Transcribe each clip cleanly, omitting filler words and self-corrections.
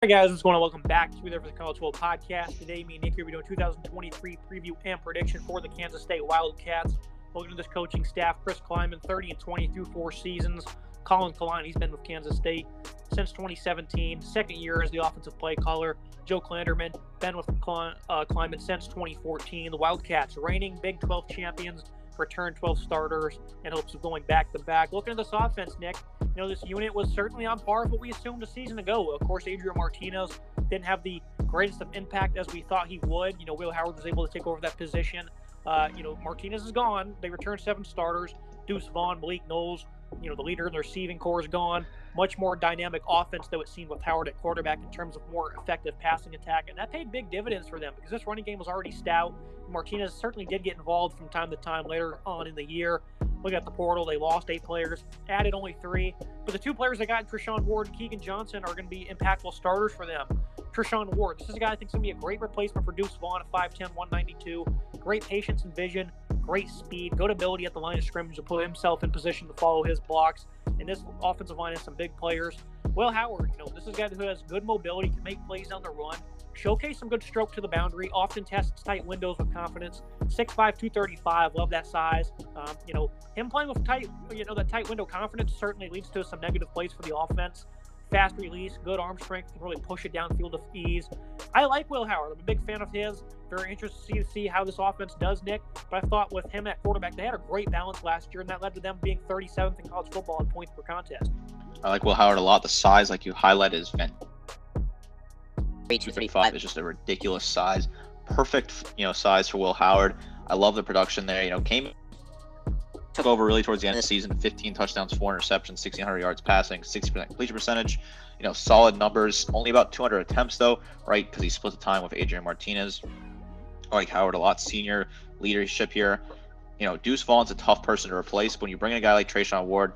Hi guys, what's going on? Welcome back to There for the College Football Podcast. Today, me and Nick here will be doing 2023 preview and prediction for the Kansas State Wildcats. Welcome to this coaching staff: Chris Kleiman, 30-20 through 4 seasons. Colin Kalani, he's been with Kansas State since 2017. Second year as the offensive play caller. Joe Klanderman, been with Kleiman since 2014. The Wildcats, reigning Big 12 champions, return 12 starters in hopes of going back-to-back. Looking at this offense, Nick, this unit was certainly on par with what we assumed a season ago. Of course, Adrian Martinez didn't have the greatest of impact as we thought he would. Will Howard was able to take over that position. Martinez is gone. They returned 7 starters. Deuce Vaughn, Malik Knowles, the leader in the receiving corps is gone. Much more dynamic offense, though, it seemed, with Howard at quarterback in terms of more effective passing attack. And that paid big dividends for them because this running game was already stout. Martinez certainly did get involved from time to time later on in the year. Look at the portal. They lost 8 players, added only 3. But the 2 players they got, Treshaun Ward and Keegan Johnson, are going to be impactful starters for them. Treshaun Ward, this is a guy I think is going to be a great replacement for Deuce Vaughn at 5'10", 192. Great patience and vision, great speed, good ability at the line of scrimmage to put himself in position to follow his blocks. And this offensive line has some big players. Will Howard, this is a guy who has good mobility, can make plays on the run, showcase some good stroke to the boundary, often tests tight windows with confidence. 6'5", 235, love that size. Him playing with that tight window confidence certainly leads to some negative plays for the offense. Fast release, good arm strength, can really push it downfield with ease. I like Will Howard. I'm a big fan of his. Very interested to see how this offense does, Nick. But I thought with him at quarterback, they had a great balance last year, and that led to them being 37th in college football in points per contest. I like Will Howard a lot. The size, like you highlighted, is 235 is just a ridiculous size. Perfect, size for Will Howard. I love the production there. Took over really towards the end of the season. 15 touchdowns, 4 interceptions, 1,600 yards passing, 60% completion percentage. Solid numbers. Only about 200 attempts though, right? Because he split the time with Adrian Martinez. I like Howard a lot. Senior leadership here. Deuce Vaughn's a tough person to replace. But when you bring in a guy like Treshaun Ward,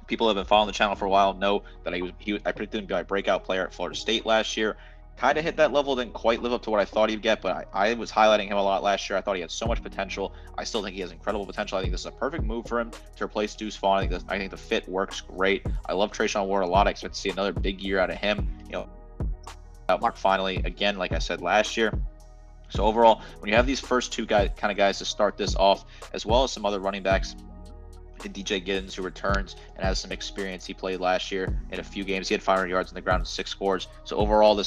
people who have been following the channel for a while know that I predicted him to be a breakout player at Florida State last year. Kind of hit that level, didn't quite live up to what I thought he'd get, but I was highlighting him a lot last year. I thought he had so much potential. I still think he has incredible potential. I think this is a perfect move for him to replace Deuce Vaughn. I think the fit works great. I love Treshaun Ward a lot. I expect to see another big year out of him. Mark finally, again, like I said last year. So overall, when you have these first 2 guys to start this off, as well as some other running backs, DJ Giddens, who returns and has some experience. He played last year in a few games. He had 500 yards on the ground and 6 scores. So overall, the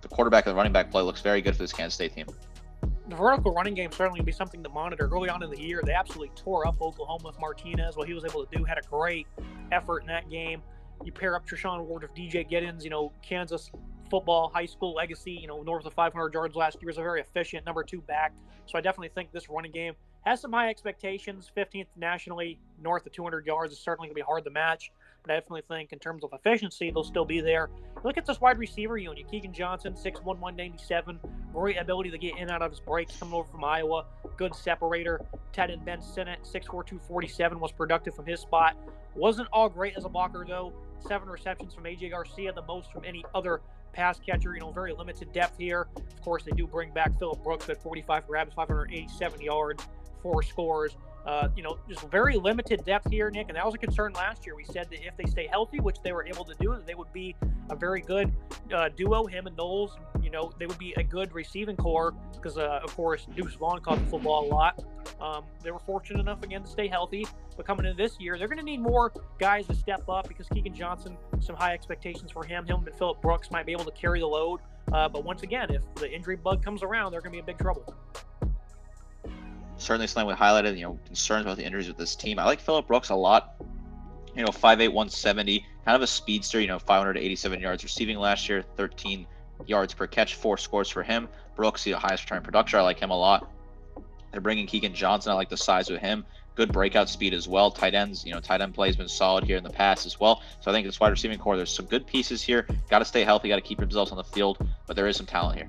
quarterback and the running back play looks very good for this Kansas State team. The vertical running game certainly will be something to monitor. Early on in the year, they absolutely tore up Oklahoma with Martinez. What he was able to do, had a great effort in that game. You pair up Treshaun Ward with DJ Giddens, Kansas football, high school legacy, north of 500 yards last year, is a very efficient number 2 back. So I definitely think this running game has some high expectations. 15th nationally, north of 200 yards is certainly going to be hard to match. But I definitely think in terms of efficiency, they'll still be there. Look at this wide receiver unit. Keegan Johnson, 6'1", 197. Great ability to get in and out of his breaks, coming over from Iowa. Good separator. Tight end Ben Sinnott, 6'4", 247, was productive from his spot. Wasn't all great as a blocker, though. 7 receptions from A.J. Garcia, the most from any other pass catcher. Very limited depth here. Of course, they do bring back Phillip Brooks at 45 grabs, 587 yards. 4 scores. Just very limited depth here, Nick, and that was a concern last year. We said that if they stay healthy, which they were able to do, that they would be a very good duo, him and Knowles. They would be a good receiving core because, of course, Deuce Vaughn caught the football a lot. They were fortunate enough, again, to stay healthy. But coming into this year, they're going to need more guys to step up because Keegan Johnson, some high expectations for him. Him and Phillip Brooks might be able to carry the load. But once again, if the injury bug comes around, they're going to be in big trouble. Certainly something we highlighted, concerns about the injuries with this team. I like Phillip Brooks a lot. 5'8", 170, kind of a speedster, 587 yards receiving last year, 13 yards per catch, 4 scores for him. Brooks, the highest return producer. I like him a lot. They're bringing Keegan Johnson. I like the size of him. Good breakout speed as well. Tight ends, tight end play has been solid here in the past as well. So I think this wide receiving core, there's some good pieces here. Got to stay healthy, got to keep themselves on the field, but there is some talent here.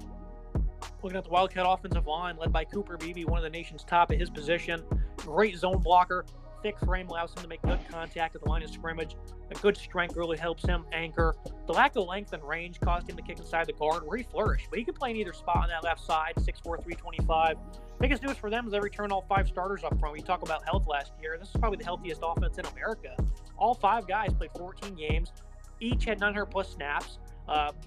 Looking at the Wildcat offensive line, led by Cooper Beebe, one of the nation's top at his position. Great zone blocker. Thick frame allows him to make good contact at the line of scrimmage. A good strength really helps him anchor. The lack of length and range caused him to kick inside the guard, where he flourished. But he can play in either spot on that left side, 6'4", 325. Biggest news for them is they return all 5 starters up front. We talk about health last year. This is probably the healthiest offense in America. All 5 guys played 14 games. Each had 900-plus snaps.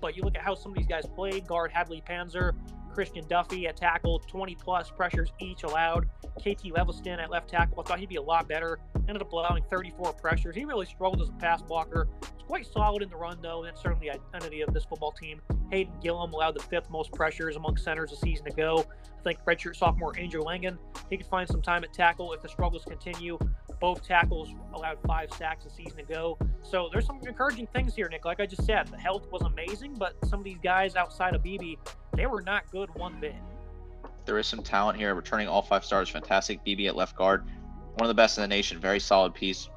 But you look at how some of these guys played. Guard Hadley Panzer, Christian Duffy at tackle, 20-plus pressures each allowed. KT Levelston at left tackle, I thought he'd be a lot better. Ended up allowing 34 pressures. He really struggled as a pass blocker. He's quite solid in the run, though, and that's certainly the identity of this football team. Hayden Gillum allowed the 5th most pressures among centers a season ago. I think redshirt sophomore Angel Langen, he could find some time at tackle if the struggles continue. Both tackles allowed 5 sacks a season ago. So there's some encouraging things here, Nick. Like I just said, the health was amazing, but some of these guys outside of BB, they were not good one bit. There is some talent here. Returning all 5 stars, fantastic. BB at left guard, one of the best in the nation. Very solid piece.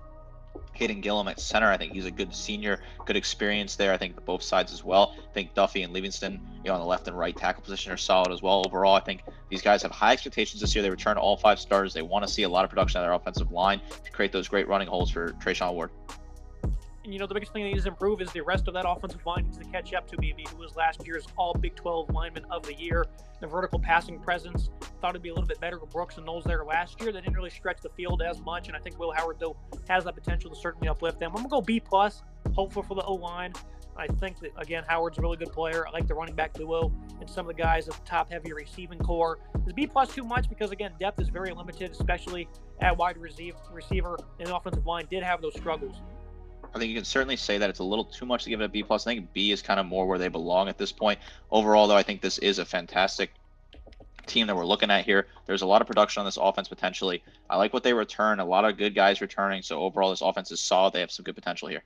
Hayden Gillum at center, I think he's a good senior, good experience there. I think both sides as well. I think Duffy and Livingston, on the left and right tackle position are solid as well. Overall, I think these guys have high expectations this year. They return all 5 stars. They want to see a lot of production on their offensive line to create those great running holes for Trayshawn Ward. And, the biggest thing that needs to improve is the rest of that offensive line needs to catch up to BB, who was last year's all Big 12 lineman of the year. The vertical passing presence, thought it'd be a little bit better with Brooks and Knowles there last year. They didn't really stretch the field as much, and I think Will Howard, though, has that potential to certainly uplift them. I'm going to go B+, hopeful for the O-line. I think that, again, Howard's a really good player. I like the running back duo and some of the guys at the top heavy receiving core. Is B+ too much? Because, again, depth is very limited, especially at wide receiver, and the offensive line did have those struggles. I think you can certainly say that it's a little too much to give it a B+. I think B is kind of more where they belong at this point. Overall, though, I think this is a fantastic team that we're looking at here. There's a lot of production on this offense potentially. I like what they return. A lot of good guys returning. So overall, this offense is solid. They have some good potential here.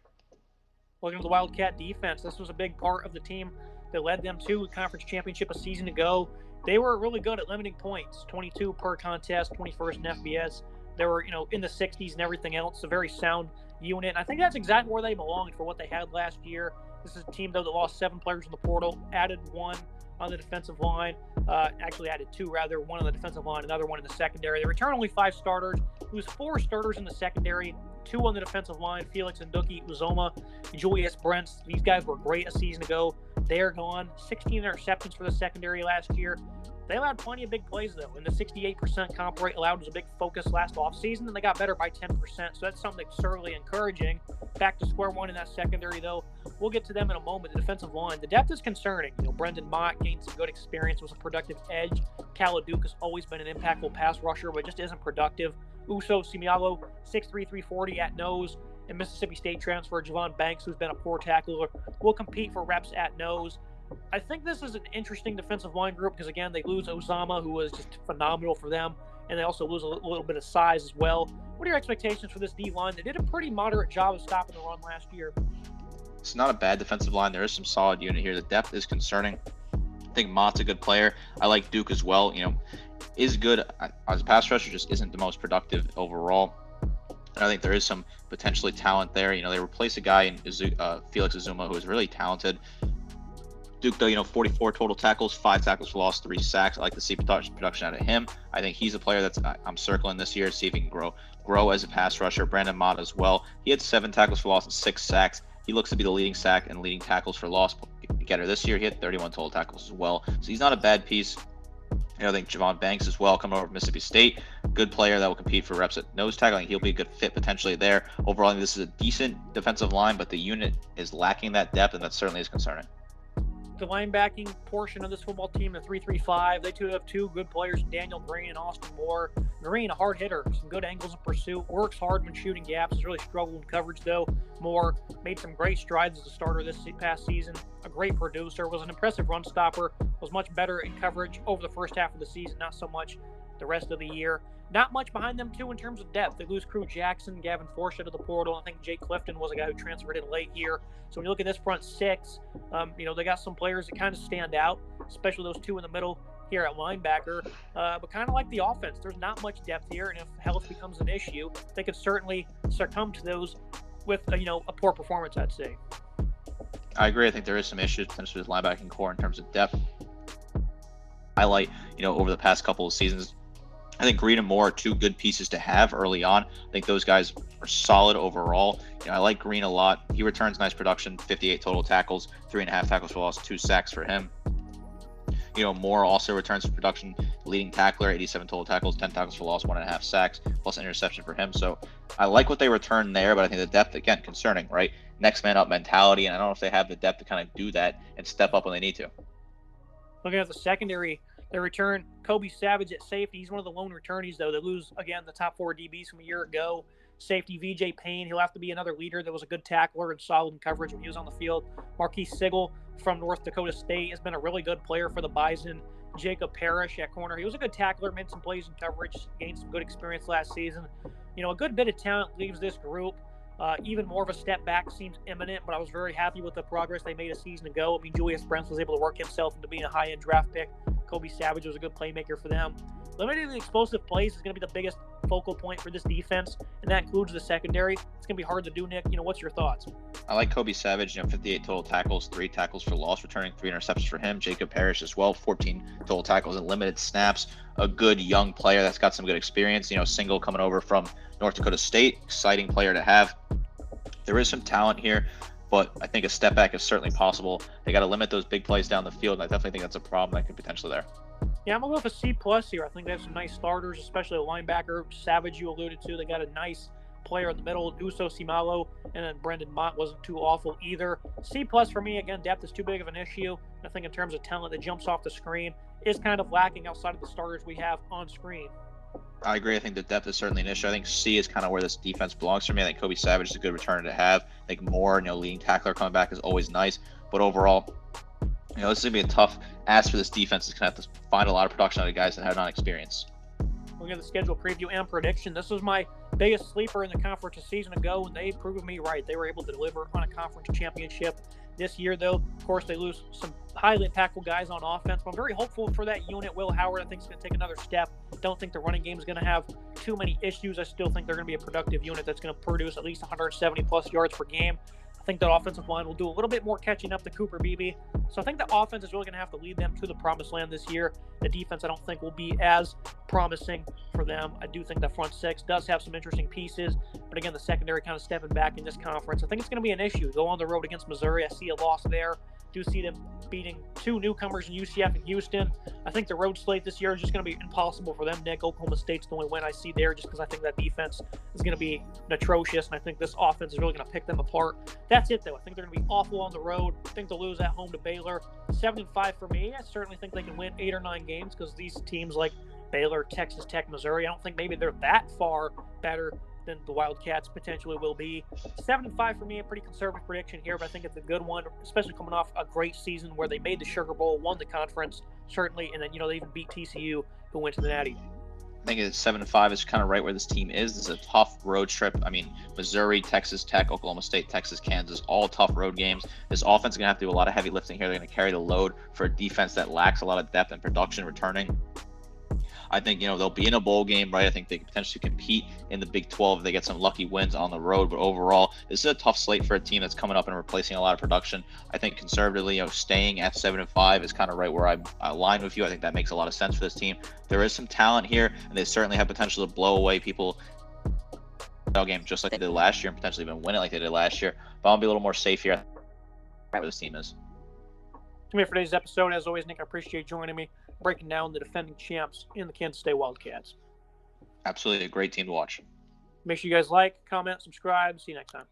Looking at the Wildcat defense, this was a big part of the team that led them to the conference championship a season ago. They were really good at limiting points, 22 per contest, 21st in FBS. They were, in the 60s and everything else. A very sound unit. And I think that's exactly where they belonged for what they had last year. This is a team, though, that lost 7 players in the portal, added 1 on the defensive line, actually added 2, rather, 1 on the defensive line, another 1 in the secondary. They return only 5 starters, lose 4 starters in the secondary, 2 on the defensive line, Felix and Duki Uzoma, Julius Brents. These guys were great a season ago. They are gone. 16 interceptions for the secondary last year. They allowed plenty of big plays, though, and the 68% comp rate allowed was a big focus last offseason, and they got better by 10%, so that's something that's certainly encouraging. Back to square one in that secondary, though. We'll get to them in a moment. The defensive line, the depth is concerning. Brendan Mott gained some good experience, was a productive edge. Caladuke has always been an impactful pass rusher, but just isn't productive. Uso Simialo, 6'3", 340 at nose. And Mississippi State transfer Javon Banks, who's been a poor tackler, will compete for reps at nose. I think this is an interesting defensive line group because, again, they lose Ozama, who was just phenomenal for them, and they also lose a little bit of size as well. What are your expectations for this D-line? They did a pretty moderate job of stopping the run last year. It's not a bad defensive line. There is some solid unit here. The depth is concerning. I think Mott's a good player. I like Duke as well. Is good as a pass rusher, just isn't the most productive overall. And I think there is some potentially talent there. They replace a guy in Felix Azuma who is really talented. Duke, though, 44 total tackles, 5 tackles for loss, 3 sacks. I like to see production out of him. I think he's a player I'm circling this year, see if he can grow as a pass rusher. Brandon Mott as well. He had 7 tackles for loss and 6 sacks. He looks to be the leading sack and leading tackles for loss getter this year. He had 31 total tackles as well. So he's not a bad piece. I think Javon Banks as well, coming over from Mississippi State. Good player that will compete for reps at nose tackle. I think he'll be a good fit potentially there. Overall, I think this is a decent defensive line, but the unit is lacking that depth, and that certainly is concerning. The linebacking portion of this football team, the 3-3-5, they have 2 good players, Daniel Green and Austin Moore. Green, a hard hitter, some good angles of pursuit, works hard when shooting gaps, has really struggled in coverage, though. Moore made some great strides as a starter this past season, a great producer, was an impressive run stopper, was much better in coverage over the first half of the season, not so much the rest of the year. Not much behind them, too, in terms of depth. They lose Crew Jackson, Gavin Forsett to the portal. I think Jake Clifton was a guy who transferred in late here. So when you look at this front 6, they got some players that kind of stand out, especially those 2 in the middle here at linebacker. But kind of like the offense, there's not much depth here, and if health becomes an issue, they could certainly succumb to those with, a poor performance, I'd say. I agree. I think there is some issues potentially with linebacking core in terms of depth. Highlight, over the past couple of seasons, I think Green and Moore are 2 good pieces to have early on. I think those guys are solid overall. I like Green a lot. He returns nice production, 58 total tackles, 3.5 tackles for loss, 2 sacks for him. Moore also returns to production, leading tackler, 87 total tackles, 10 tackles for loss, 1.5 sacks, plus an interception for him. So I like what they returned there, but I think the depth, again, concerning, right? Next man up mentality, and I don't know if they have the depth to kind of do that and step up when they need to. Looking at the secondary, they return Kobe Savage at safety. He's one of the lone returnees, though. They lose, again, the top 4 DBs from a year ago. Safety, VJ Payne. He'll have to be another leader that was a good tackler and solid in coverage when he was on the field. Marquise Sigel from North Dakota State has been a really good player for the Bison. Jacob Parrish at corner. He was a good tackler, made some plays in coverage, gained some good experience last season. A good bit of talent leaves this group. Even more of a step back seems imminent, but I was very happy with the progress they made a season ago. I mean, Julius Brents was able to work himself into being a high-end draft pick. Kobe Savage was a good playmaker for them. Limiting the explosive plays is going to be the biggest focal point for this defense, and that includes the secondary. It's going to be hard to do, Nick. What's your thoughts? I like Kobe Savage, 58 total tackles, 3 tackles for loss, returning 3 interceptions for him. Jacob Parrish as well, 14 total tackles and limited snaps. A good young player that's got some good experience. Single coming over from North Dakota State, exciting player to have. There is some talent here, but I think a step back is certainly possible. They got to limit those big plays down the field, and I definitely think that's a problem that could potentially there. Yeah, I'm going to go with a C+ here. I think they have some nice starters, especially a linebacker. Savage, you alluded to. They got a nice player in the middle, Uso Simalo, and then Brendan Mott wasn't too awful either. C+ for me, again, depth is too big of an issue. I think in terms of talent that jumps off the screen is kind of lacking outside of the starters we have on screen. I agree. I think the depth is certainly an issue. I think C is kind of where this defense belongs for me. I think Kobe Savage is a good returner to have. I think Moore, leading tackler coming back is always nice. But overall, this is going to be a tough ask for this defense. It's going to have to find a lot of production out of guys that have not experience. We'll get the schedule preview and prediction. This was my biggest sleeper in the conference a season ago, and they proved me right. They were able to deliver on a conference championship. This year, though, of course, they lose some highly impactful guys on offense, but I'm very hopeful for that unit. Will Howard, I think, is going to take another step. Don't think the running game is going to have too many issues. I still think they're going to be a productive unit that's going to produce at least 170-plus yards per game. I think that offensive line will do a little bit more catching up to Cooper Beebe. So I think the offense is really going to have to lead them to the promised land this year. The defense, I don't think, will be as promising for them. I do think the front six does have some interesting pieces. But again, the secondary kind of stepping back in this conference. I think it's going to be an issue. Go on the road against Missouri. I see a loss there. Do see them beating 2 newcomers in UCF and Houston. I think the road slate this year is just going to be impossible for them, Nick. Oklahoma State's the only win I see there just because I think that defense is going to be atrocious, and I think this offense is really going to pick them apart. That's it, though. I think they're going to be awful on the road. I think they'll lose at home to Baylor. 7-5 for me. I certainly think they can win 8 or 9 games because these teams like Baylor, Texas Tech, Missouri, I don't think maybe they're that far better than the Wildcats potentially will be. 7-5 for me, a pretty conservative prediction here, but I think it's a good one, especially coming off a great season where they made the Sugar Bowl, won the conference, certainly, and then, they even beat TCU, who went to the Natty. I think it's 7-5 is kind of right where this team is. This is a tough road trip. I mean, Missouri, Texas Tech, Oklahoma State, Texas, Kansas, all tough road games. This offense is going to have to do a lot of heavy lifting here. They're going to carry the load for a defense that lacks a lot of depth and production returning. I think, they'll be in a bowl game, right? I think they could potentially compete in the Big 12 if they get some lucky wins on the road. But overall, this is a tough slate for a team that's coming up and replacing a lot of production. I think conservatively, staying at 7-5 is kind of right where I align with you. I think that makes a lot of sense for this team. There is some talent here, and they certainly have potential to blow away people game just like they did last year and potentially even win it like they did last year. But I'll be a little more safe here. Right where this team is. To me for today's episode, as always, Nick, I appreciate you joining me, breaking down the defending champs in the Kansas State Wildcats. Absolutely a great team to watch. Make sure you guys like, comment, subscribe. See you next time.